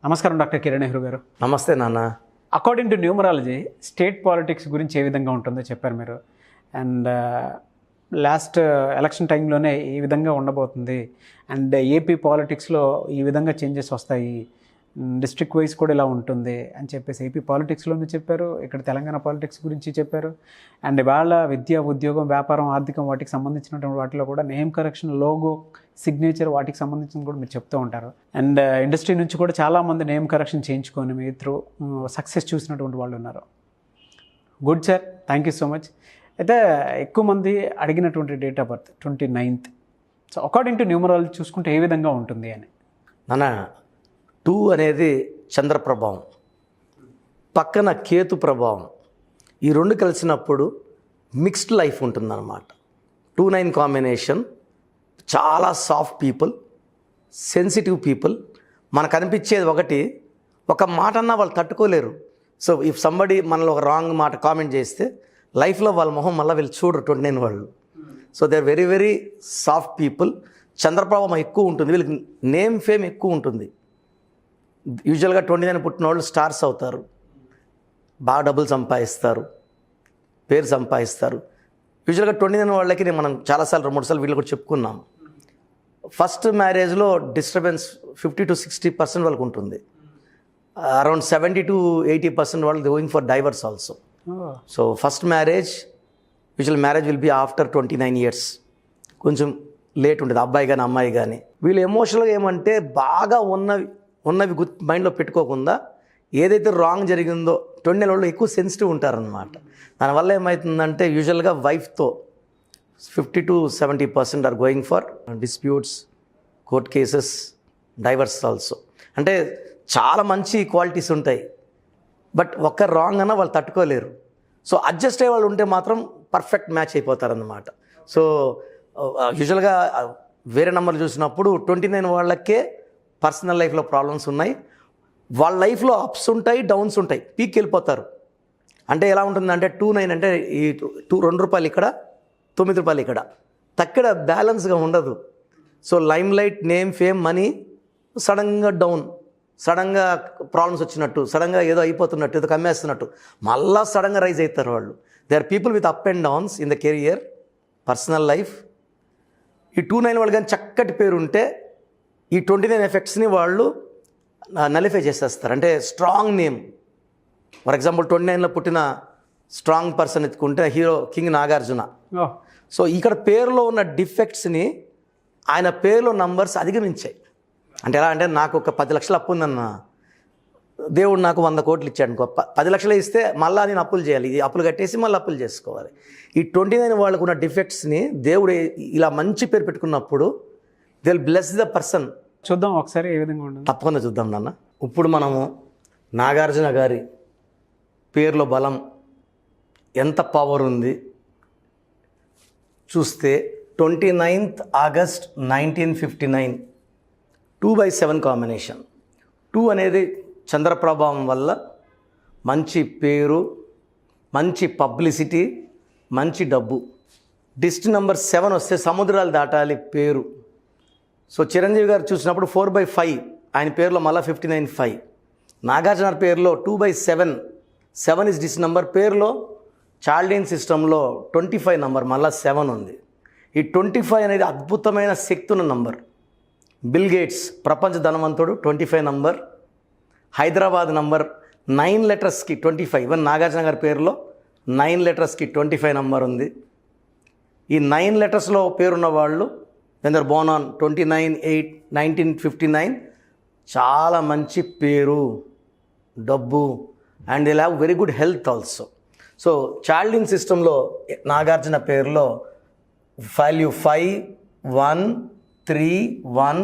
నమస్కారం డాక్టర్ కిరణ్ నెహ్రూ గారు. నమస్తే నాన్న. According to numerology state politics గురించి ఏ విధంగా ఉంటుందో చెప్పారు మీరు. అండ్ లాస్ట్ ఎలక్షన్ టైంలోనే ఈ విధంగా ఉండబోతుంది. అండ్ ఏపీ పాలిటిక్స్లో ఈ విధంగా చేంజెస్ వస్తాయి, డిస్ట్రిక్ట్ వైజ్ కూడా ఇలా ఉంటుంది అని చెప్పేసి ఏపీ పాలిటిక్స్లోనే చెప్పారు. ఇక్కడ తెలంగాణ పాలిటిక్స్ గురించి చెప్పారు. అండ్ వాళ్ళ విద్య, ఉద్యోగం, వ్యాపారం, ఆర్థికం వాటికి సంబంధించినటువంటి వాటిలో కూడా నేమ్ కరెక్షన్, లోగో, సిగ్నేచర్ వాటికి సంబంధించిన కూడా మీరు చెప్తూ ఉంటారు. అండ్ ఇండస్ట్రీ నుంచి కూడా చాలామంది నేమ్ కరెక్షన్ చేయించుకొని మీ త్రూ సక్సెస్ చూసినటువంటి వాళ్ళు ఉన్నారు. Good sir, thank you so much. అయితే ఎక్కువ మంది అడిగినటువంటి date of birth 29th. So according to numerology చూసుకుంటే ఏ విధంగా ఉంటుంది అని. నాన్న, 2 అనేది చంద్ర ప్రభావం, పక్కన కేతు ప్రభావం. ఈ రెండు కలిసినప్పుడు మిక్స్డ్ లైఫ్ ఉంటుందన్నమాట. 2-9 కాంబినేషన్. చాలా సాఫ్ట్ పీపుల్, సెన్సిటివ్ పీపుల్. మనకు అనిపించేది ఒకటి, ఒక మాట అన్నా వాళ్ళు తట్టుకోలేరు. సో ఇఫ్ సంబడి మనలో ఒక రాంగ్ మాట కామెంట్ చేస్తే లైఫ్లో వాళ్ళ మొహం మళ్ళీ వీళ్ళు చూడరు 29 వాళ్ళు. So they are very very soft people. చంద్రప్రభావం ఎక్కువ ఉంటుంది, వీళ్ళకి నేమ్ ఫేమ్ ఎక్కువ ఉంటుంది. యూజువల్గా 29 పుట్టిన వాళ్ళు స్టార్స్ అవుతారు, బాగా డబ్బులు సంపాదిస్తారు, పేరు సంపాదిస్తారు. యూజువల్గా 29 వాళ్ళకి మనం చాలాసార్లు 2-3 సార్లు వీళ్ళు కూడా చెప్పుకున్నాం. ఫస్ట్ మ్యారేజ్లో డిస్టర్బెన్స్ 50-60% వాళ్ళకు ఉంటుంది. అరౌండ్ 70-80% వాళ్ళు going for divorce also. So first marriage, usual marriage will be after 29 years. కొంచెం లేట్ ఉంటుంది, అబ్బాయి కానీ అమ్మాయి కానీ. వీళ్ళు ఎమోషనల్గా ఏమంటే బాగా ఉన్నవి మైండ్లో పెట్టుకోకుండా ఏదైతే రాంగ్ జరిగిందో 29 వాళ్ళు ఎక్కువ సెన్సిటివ్ ఉంటారనమాట. దానివల్ల ఏమవుతుందంటే యూజువల్గా వైఫ్తో 50-70% are going for disputes, court cases, divorce also. అంటే చాలా మంచి క్వాలిటీస్ ఉంటాయి, బట్ ఒక్క రాంగ్ అన్నా వాళ్ళు తట్టుకోలేరు. సో అడ్జస్ట్ అయ్యే వాళ్ళు ఉంటే మాత్రం పర్ఫెక్ట్ మ్యాచ్ అయిపోతారన్నమాట. సో యూజువల్గా వేరే నెంబర్లు చూసినప్పుడు 29 వాళ్ళకే పర్సనల్ లైఫ్లో ప్రాబ్లమ్స్ ఉన్నాయి. వాళ్ళ లైఫ్లో అప్స్ ఉంటాయి, డౌన్స్ ఉంటాయి, పీక్ వెళ్ళిపోతారు. అంటే ఎలా ఉంటుందంటే 2-9 అంటే ఈ 2 రూపాయలు ఇక్కడ, 9 రూపాయలు ఇక్కడ, తక్కడ బ్యాలెన్స్గా ఉండదు. So lime light, name, fame, money సడన్గా డౌన్, సడన్గా ప్రాబ్లమ్స్ వచ్చినట్టు, సడన్గా ఏదో అయిపోతున్నట్టు, ఏదో కమ్మేస్తున్నట్టు, మళ్ళా సడన్గా రైజ్ అవుతారు వాళ్ళు. They are people with up and downs in the career, personal life. ఈ 2-9 వాళ్ళు కానీ చక్కటి పేరు ఉంటే ఈ 29 ఎఫెక్ట్స్ని వాళ్ళు నలిఫై చేసేస్తారు. అంటే స్ట్రాంగ్ నేమ్, ఫర్ ఎగ్జాంపుల్ 29లో పుట్టిన స్ట్రాంగ్ పర్సన్ ఎత్తుకుంటే హీరో కింగ్ నాగార్జున. సో ఇక్కడ పేరులో ఉన్న డిఫెక్ట్స్ని ఆయన పేరులో నంబర్స్ అధిగమించాయి. అంటే ఎలా అంటే, నాకు ఒక 10 లక్షలు అప్పు ఉందన్న, దేవుడు నాకు 100 కోట్లు ఇచ్చాడు అనుకో, 10 లక్షలు ఇస్తే మళ్ళీ నేను అప్పులు చేయాలి, ఈ అప్పులు కట్టేసి మళ్ళీ అప్పులు చేసుకోవాలి. ఈ 29 వాళ్ళకు ఉన్న డిఫెక్ట్స్ని దేవుడు ఇలా మంచి పేరు పెట్టుకున్నప్పుడు they will bless the person. చూద్దాం ఒకసారి ఏ విధంగా ఉంటుంది. తప్పకుండా చూద్దాం నాన్న. ఇప్పుడు మనము నాగార్జున గారి పేరులో బలం ఎంత పవర్ ఉంది చూస్తే, 29th August 1959, 2/7 కాంబినేషన్. 2 అనేది చంద్రప్రభావం వల్ల మంచి పేరు, మంచి పబ్లిసిటీ, మంచి డబ్బు. డిస్ట్ నెంబర్ 7 వస్తే సముద్రాలు దాటాలి పేరు. సో చిరంజీవి గారు చూసినప్పుడు 4/5, ఆయన పేరులో మళ్ళీ 59/5. నాగార్జున పేరులో 2/7, 7 ఇస్ డిస్ట్ నెంబర్. పేరులో చాల్డీన్ సిస్టంలో 25 నంబర్, మళ్ళీ 7 ఉంది. ఈ 25 అనేది అద్భుతమైన శక్తి ఉన్న నంబర్. బిల్ గేట్స్ ప్రపంచ ధనవంతుడు, 25 number. Hyderabad number 9 లెటర్స్కి 25. Even Nagarjuna గారి పేరులో 9 లెటర్స్కి 25 నంబర్ ఉంది. ఈ 9 లెటర్స్లో పేరున్న వాళ్ళు when they're born on 29/8/1959 చాలా మంచి పేరు, డబ్బు, and they have very good health also. So చాల్డీన్ సిస్టంలో నాగార్జున పేరులో వాల్యూ 5, 1, 3, 1,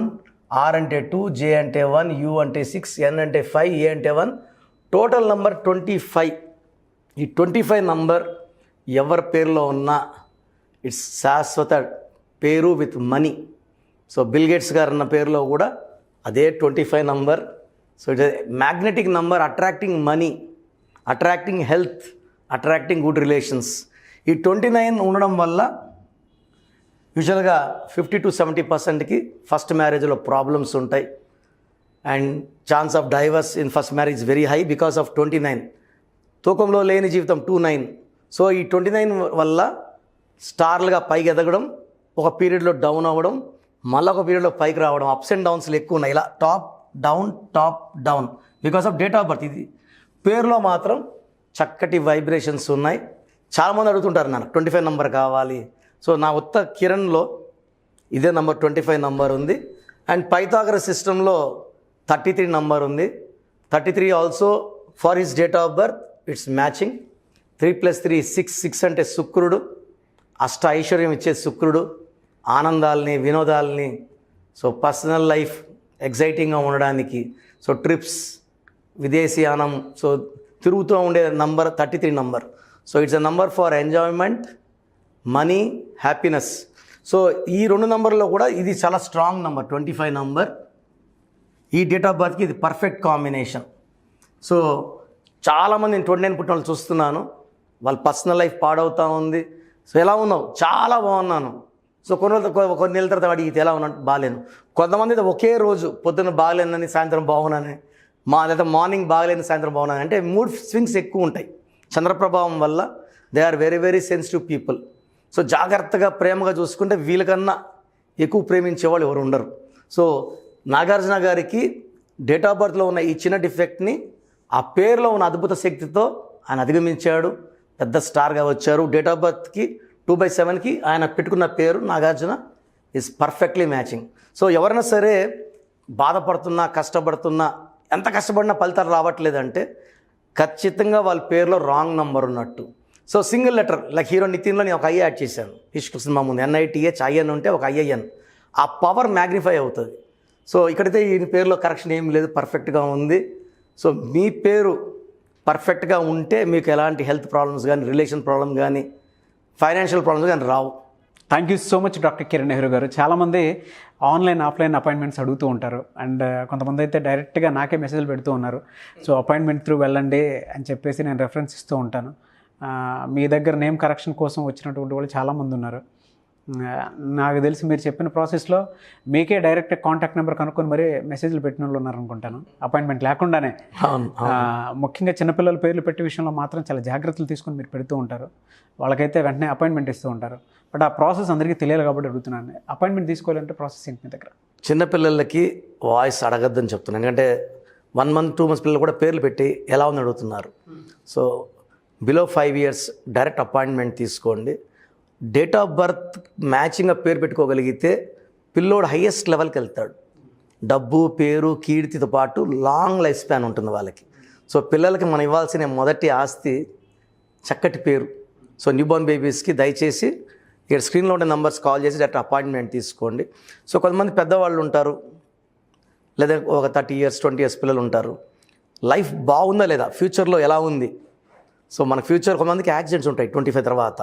R అంటే 2, J అంటే 1, U అంటే 6, N అంటే 5, A అంటే 1, టోటల్ నంబర్ 25. ఈ 25 నంబర్ ఎవరి పేరులో ఉన్నా ఇట్స్ శాశ్వత పేరు with money. So bill gates గారు అన్న పేరులో కూడా అదే 25 number. So it magnetic number, attracting money, attracting health, attracting good relations. ఈ 29 ఉండడం వల్ల యూజువల్గా 50-70%కి ఫస్ట్ మ్యారేజ్లో ప్రాబ్లమ్స్ ఉంటాయి. And chance of divorce in first marriage very high because of 29. తూకంలో లేని జీవితం 29. సో ఈ 29 వల్ల స్టార్లుగా పైకి ఎదగడం, ఒక పీరియడ్లో డౌన్ అవ్వడం, మళ్ళీ ఒక పీరియడ్లో పైకి రావడం, అప్స్ అండ్ డౌన్స్లు ఎక్కువ ఉన్నాయి. ఇలా top down because of date of birth. ఇది పేరులో మాత్రం చక్కటి వైబ్రేషన్స్ ఉన్నాయి. చాలామంది అడుగుతుంటారు నాకు 25 నెంబర్ కావాలి. సో నా ఉత్త కిరణ్లో ఇదే నెంబర్ 25 నెంబర్ ఉంది. అండ్ పైథాగరస్ సిస్టంలో 33 నెంబర్ ఉంది. 33 also for his date of birth it's matching. 3 + 3 6 అంటే శుక్రుడు, అష్ట ఐశ్వర్యం ఇచ్చే శుక్రుడు, ఆనందాల్ని వినోదాల్ని, సో పర్సనల్ లైఫ్ ఎగ్జైటింగ్గా ఉండడానికి, సో ట్రిప్స్, విదేశీయానం, సో తిరుగుతూ ఉండే number 33 number. So it's a number for enjoyment, money, happiness. So ఈ 2 నంబర్లో కూడా ఇది చాలా స్ట్రాంగ్ నంబర్ 25 నంబర్. ఈ డేట్ ఆఫ్ బర్త్కి ఇది పర్ఫెక్ట్ కాంబినేషన్. సో చాలామంది నేను 29 పుట్టిన వాళ్ళు చూస్తున్నాను, వాళ్ళ పర్సనల్ లైఫ్ పాడవుతూ ఉంది. సో ఎలా ఉన్నావు? చాలా బాగున్నాను. సో కొన్ని నెలల తర్వాత అడిగితే ఎలా ఉన్నాను? బాగాలేను. కొంతమంది అయితే ఒకే రోజు పొద్దున్న బాగలేనని సాయంత్రం బాగున్నానని, లేదా మార్నింగ్ బాగలేని సాయంత్రం బాగున్నాను. అంటే మూడ్ స్వింగ్స్ ఎక్కువ ఉంటాయి చంద్రప్రభావం వల్ల. They are very very sensitive people. So జాగ్రత్తగా ప్రేమగా చూసుకుంటే వీళ్ళకన్నా ఎక్కువ ప్రేమించేవాళ్ళు ఎవరు ఉండరు. సో నాగార్జున గారికి డేట్ ఆఫ్ బర్త్లో ఉన్న ఈ చిన్న డిఫెక్ట్ని ఆ పేరులో ఉన్న అద్భుత శక్తితో ఆయన అధిగమించాడు, పెద్ద స్టార్గా వచ్చారు. డేట్ ఆఫ్ బర్త్కి 2/7కి ఆయన పెట్టుకున్న పేరు Nagarjuna is perfectly matching. So ఎవరైనా సరే బాధపడుతున్నా, కష్టపడుతున్నా, ఎంత కష్టపడినా ఫలితాలు రావట్లేదంటే ఖచ్చితంగా వాళ్ళ పేరులో రాంగ్ నంబర్ ఉన్నట్టు. So single letter, like hero నితిన్లో నేను ఒక ఐ యాడ్ చేశాను. ఇష్క సినిమా ముందు NITHIN ఉంటే ఒక IIN, ఆ పవర్ మ్యాగ్నిఫై అవుతుంది. సో ఇక్కడైతే ఈయన పేరులో కరెక్షన్ ఏం లేదు, పర్ఫెక్ట్గా ఉంది. సో మీ పేరు పర్ఫెక్ట్గా ఉంటే మీకు ఎలాంటి హెల్త్ ప్రాబ్లమ్స్ కానీ, రిలేషన్ ప్రాబ్లమ్ కానీ, ఫైనాన్షియల్ ప్రాబ్లమ్స్ కానీ రావు. Thank you so much doctor Kiran Nehru గారు. చాలామంది ఆన్లైన్ ఆఫ్లైన్ అపాయింట్మెంట్స్ అడుగుతూ ఉంటారు. అండ్ కొంతమంది అయితే డైరెక్ట్గా నాకే మెసేజ్లు పెడుతూ ఉన్నారు. సో అపాయింట్మెంట్ త్రూ వెళ్ళండి అని చెప్పేసి నేను రెఫరెన్స్ ఇస్తూ ఉంటాను. మీ దగ్గర నేమ్ కరెక్షన్ కోసం వచ్చినటువంటి వాళ్ళు చాలామంది ఉన్నారు. నాకు తెలిసి మీరు చెప్పిన ప్రాసెస్లో మీకే డైరెక్ట్ కాంటాక్ట్ నెంబర్ కనుక్కొని మరీ మెసేజ్లు పెట్టిన వాళ్ళు ఉన్నారనుకుంటాను, అపాయింట్మెంట్ లేకుండానే. ముఖ్యంగా చిన్నపిల్లల పేర్లు పెట్టే విషయంలో మాత్రం చాలా జాగ్రత్తలు తీసుకొని మీరు పెడుతూ ఉంటారు. వాళ్ళకైతే వెంటనే అపాయింట్మెంట్ ఇస్తూ ఉంటారు. బట్ ఆ ప్రాసెస్ అందరికీ తెలియాలి కాబట్టి అడుగుతున్నాను, అపాయింట్మెంట్ తీసుకోవాలంటే ప్రాసెస్ ఏంటి మీ దగ్గర? చిన్నపిల్లలకి వాయిస్ అడగద్దని చెప్తున్నాను. ఎందుకంటే 1 month 2 months పిల్లలు కూడా పేర్లు పెట్టి ఎలా ఉందని అడుగుతున్నారు. So below 5 years direct appointment తీసుకోండి. డేట్ ఆఫ్ బర్త్ మ్యాచింగ్గా పేరు పెట్టుకోగలిగితే పిల్లోడు హయ్యెస్ట్ లెవెల్కి వెళ్తాడు. డబ్బు, పేరు, కీర్తితో పాటు లాంగ్ లైఫ్ స్పాన్ ఉంటుంది వాళ్ళకి. సో పిల్లలకి మనం ఇవ్వాల్సిన మొదటి ఆస్తి చక్కటి పేరు. సో న్యూబార్న్ బేబీస్కి దయచేసి ఇక్కడ స్క్రీన్లో ఉండే నెంబర్స్ కాల్ చేసి డైరెక్ట్ అపాయింట్మెంట్ తీసుకోండి. సో కొంతమంది పెద్దవాళ్ళు ఉంటారు, లేదా ఒక 30 years 20 years పిల్లలు ఉంటారు. లైఫ్ బాగుందా లేదా, ఫ్యూచర్లో ఎలా ఉంది? సో మన ఫ్యూచర్ కొంతమందికి యాక్సిడెంట్స్ ఉంటాయి 25 తర్వాత.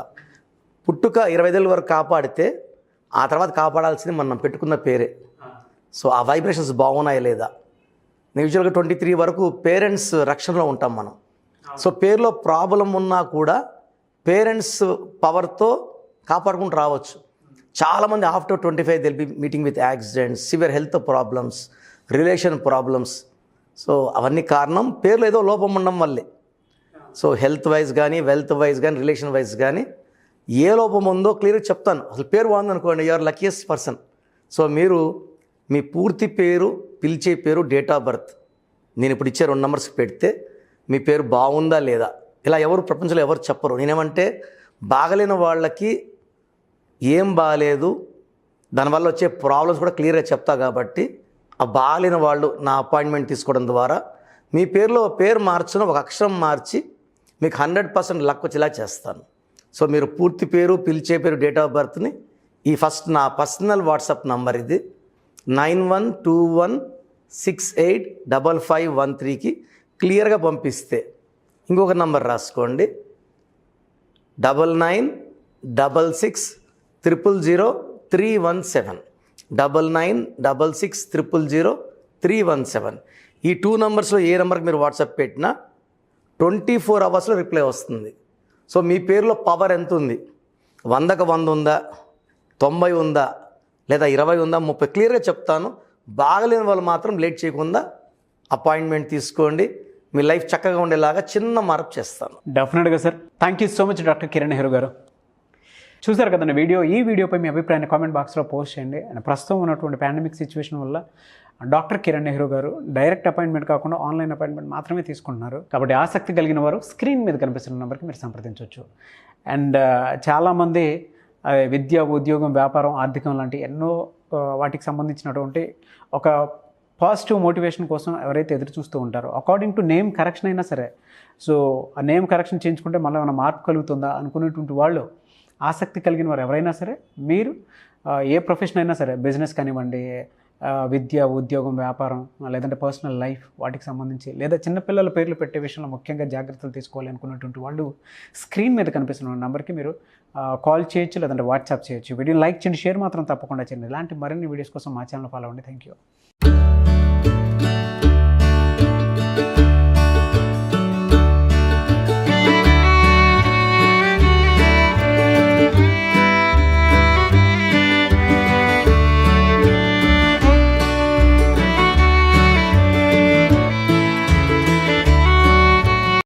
పుట్టుక 25 ఏళ్ళ వరకు కాపాడితే ఆ తర్వాత కాపాడాల్సింది మనం పెట్టుకున్న పేరే. సో ఆ వైబ్రేషన్స్ బాగున్నాయా లేదా? యూజువల్గా 23 వరకు పేరెంట్స్ రక్షణలో ఉంటాం మనం. సో పేరులో ప్రాబ్లం ఉన్నా కూడా పేరెంట్స్ పవర్తో కాపాడుకుంటూ రావచ్చు. చాలామంది after 25 will be meeting with accidents, severe health problems, relation problems. So అవన్నీ కారణం పేర్లో ఏదో లోపం ఉండడం వల్లే. సో హెల్త్ వైజ్ కానీ, వెల్త్ వైజ్ కానీ, రిలేషన్ వైజ్ కానీ ఏ లోపం ఉందో క్లియర్గా చెప్తాను. అసలు పేరు బాగుందనుకోండి, యూఆర్ లక్కీయెస్ట్ పర్సన్. సో మీరు మీ పూర్తి పేరు, పిలిచే పేరు, డేట్ ఆఫ్ బర్త్ నేను ఇప్పుడు ఇచ్చే 2 numbers పెడితే మీ పేరు బాగుందా లేదా, ఇలా ఎవరు ప్రపంచంలో ఎవరు చెప్పరు. నేనేమంటే బాగలేని వాళ్ళకి ఏం బాగాలేదు, దానివల్ల వచ్చే ప్రాబ్లమ్స్ కూడా క్లియర్గా చెప్తా. కాబట్టి ఆ బాగాలేని వాళ్ళు నా అపాయింట్మెంట్ తీసుకోవడం ద్వారా మీ పేరులో పేరు మార్చిన ఒక అక్షరం మార్చి మీకు 100% లక్ వచ్చేలా చేస్తాను. సో మీరు పూర్తి పేరు, పిలిచే పేరు, డేట్ ఆఫ్ బర్త్ని ఈ ఫస్ట్ నా పర్సనల్ వాట్సాప్ నంబర్ ఇది 9121685513కి క్లియర్గా పంపిస్తే, ఇంకొక నంబర్ రాసుకోండి 9966000317 9966000317. ఈ 2 numbers ఏ నెంబర్కి మీరు వాట్సాప్ పెట్టినా 24 hours రిప్లై వస్తుంది. సో మీ పేరులో పవర్ ఎంత ఉంది, 100కి 100 ఉందా, 90 ఉందా, లేదా 20 ఉందా, 30 క్లియర్గా చెప్తాను. బాగలేని వాళ్ళు మాత్రం లేట్ చేయకుండా అపాయింట్మెంట్ తీసుకోండి. మీ లైఫ్ చక్కగా ఉండేలాగా చిన్న మార్పు చేస్తాను. డెఫినెట్గా sir. Thank you so much doctor Kiran Nehru గారు. చూసారు కదండి ఈ వీడియోపై మీ అభిప్రాయాన్ని కామెంట్ బాక్స్లో పోస్ట్ చేయండి. అండ్ ప్రస్తుతం ఉన్నటువంటి పాండమిక్ సిచ్యువేషన్ వల్ల డాక్టర్ కిరణ్ నెహ్రూ గారు డైరెక్ట్ అపాయింట్మెంట్ కాకుండా ఆన్లైన్ అపాయింట్మెంట్ మాత్రమే తీసుకుంటున్నారు. కాబట్టి ఆసక్తి కలిగిన వారు స్క్రీన్ మీద కనిపిస్తున్న నెంబర్కి మీరు సంప్రదించవచ్చు. అండ్ చాలామంది విద్య, ఉద్యోగం, వ్యాపారం, ఆర్థికం లాంటి ఎన్నో వాటికి సంబంధించినటువంటి ఒక పాజిటివ్ మోటివేషన్ కోసం ఎవరైతే ఎదురు చూస్తూ ఉంటారో, అకార్డింగ్ టు నేమ్ కరెక్షన్ అయినా సరే, సో ఆ నేమ్ కరెక్షన్ చేయించుకుంటే మళ్ళీ ఏమైనా మార్పు కలుగుతుందా అనుకునేటువంటి వాళ్ళు, ఆసక్తి కలిగిన వారు ఎవరైనా సరే, మీరు ఏ ప్రొఫెషన్ అయినా సరే, బిజినెస్ కానివ్వండి, విద్య, ఉద్యోగం, వ్యాపారం, లేదంటే పర్సనల్ లైఫ్ వాటికి సంబంధించి, లేదా చిన్నపిల్లల పేర్లు పెట్టే విషయంలో ముఖ్యంగా జాగ్రత్తలు తీసుకోవాలి అనుకున్నటువంటి వాళ్ళు స్క్రీన్ మీద కనిపిస్తున్న నెంబర్కి మీరు కాల్ చేయొచ్చు, లేదంటే వాట్సాప్ చేయొచ్చు. వీడియో లైక్ చేయండి, షేర్ మాత్రం తప్పకుండా చేయండి. ఇలాంటి మరిన్ని వీడియోస్ కోసం మా ఛానల్ ఫాలో అవ్వండి. Thank you.